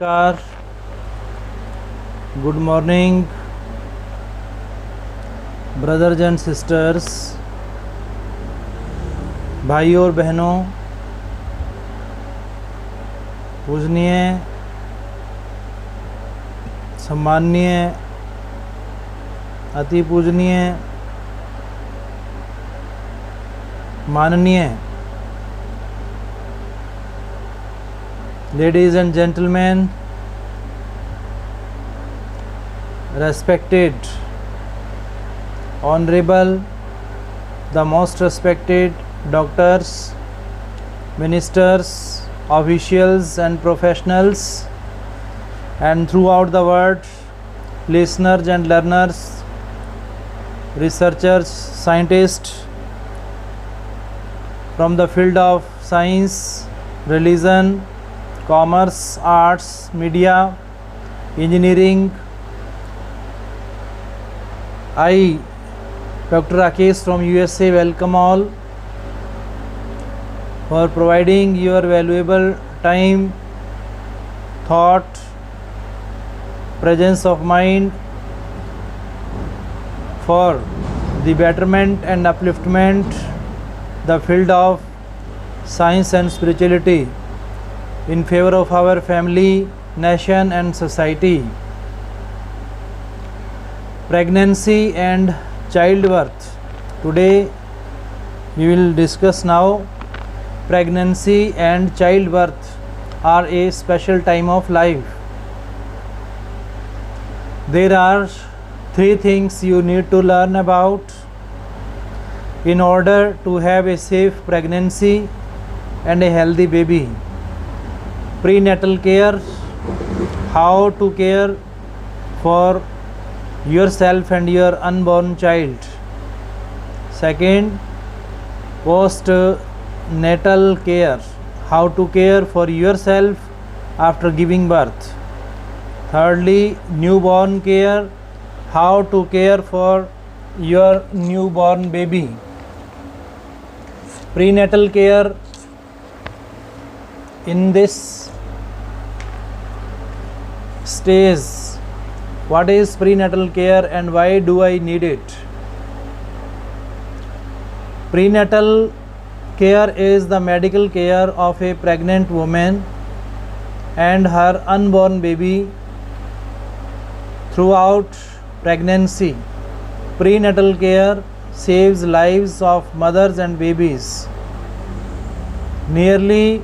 नमस्कार, good morning brothers and sisters, भाइयों और बहनों, पूजनीय, सम्माननीय, अति पूजनीय, माननीय ladies and gentlemen, respected, honorable, the most respected doctors, ministers, officials and professionals, and throughout the world, listeners and learners, researchers, scientists from the field of science, religion, commerce, arts, media, engineering. I, Dr. Rakesh from USA, welcome all for providing your valuable time, thought, presence of mind for the betterment and upliftment the field of science and spirituality in favor of our family, nation and society. Pregnancy and childbirth. Today we will discuss now pregnancy and childbirth are a special time of life. There are three things you need to learn about in order to have a safe pregnancy and a healthy baby. Prenatal care, how to care for yourself and your unborn child. Second, postnatal care, how to care for yourself after giving birth. Thirdly, newborn care, how to care for your newborn baby. Prenatal care, in this stage, what is prenatal care and why do I need it? Prenatal care is the medical care of a pregnant woman and her unborn baby throughout pregnancy. Prenatal care saves lives of mothers and babies. Nearly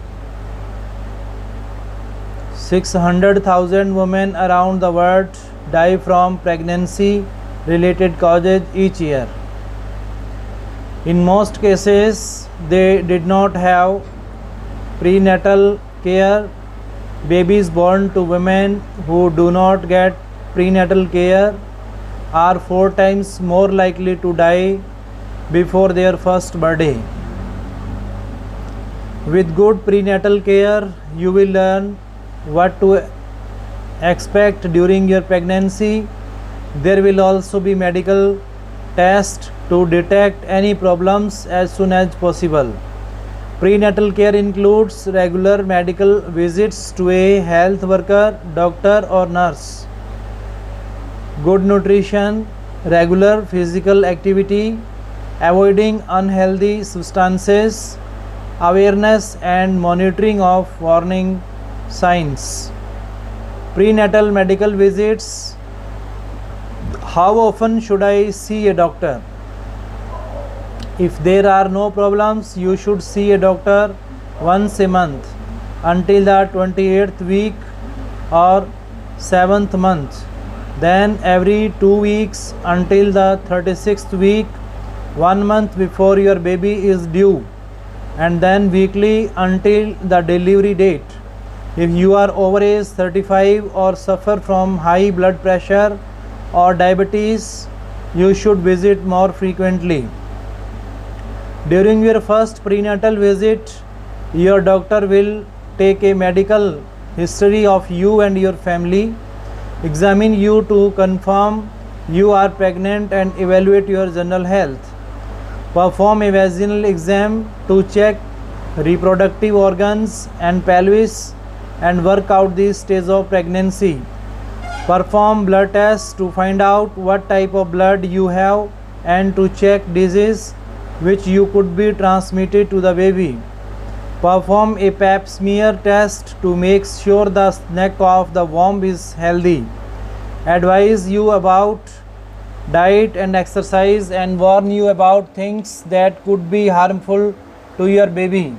600,000 women around the world die from pregnancy related causes each year. In most cases, they did not have prenatal care. Babies born to women who do not get prenatal care are 4 times more likely to die before their first birthday. With good prenatal care, you will learn what to expect during your pregnancy. There will also be medical tests to detect any problems as soon as possible. Prenatal care includes regular medical visits to a health worker, doctor or nurse, good nutrition, regular physical activity, avoiding unhealthy substances, awareness and monitoring of warning signs. Prenatal medical visits. How often should I see a doctor? If there are no problems, you should see a doctor once a month until the 28th week or 7th month, then every 2 weeks until the 36th week, 1 month before your baby is due, and then weekly until the delivery date. If you are over age 35 or suffer from high blood pressure or diabetes, you should visit more frequently. During your first prenatal visit, your doctor will take a medical history of you and your family, examine you to confirm you are pregnant and evaluate your general health. Perform a vaginal exam to check reproductive organs and pelvis and work out the stage of pregnancy. Perform blood tests to find out what type of blood you have and to check disease which you could be transmitted to the baby. Perform a pap smear test to make sure the neck of the womb is healthy. Advise you about diet and exercise and warn you about things that could be harmful to your baby.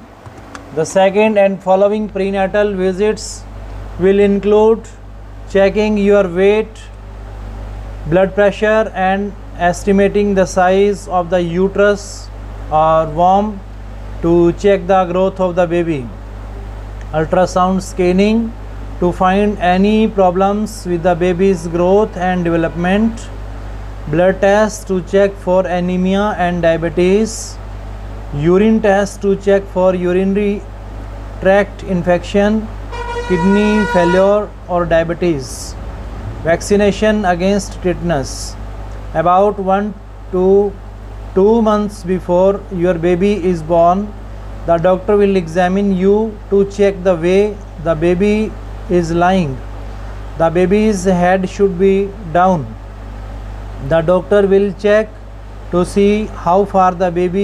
The second and following prenatal visits will include checking your weight, blood pressure, and estimating the size of the uterus or womb to check the growth of the baby. Ultrasound scanning to find any problems with the baby's growth and development. Blood tests to check for anemia and diabetes. Urine tests to check for urinary tract infection, kidney failure or diabetes. Vaccination against tetanus. About 1 to 2 months before your baby is born, the doctor will examine you to check the way the baby is lying. The baby's head should be down. The doctor will check to see how far the baby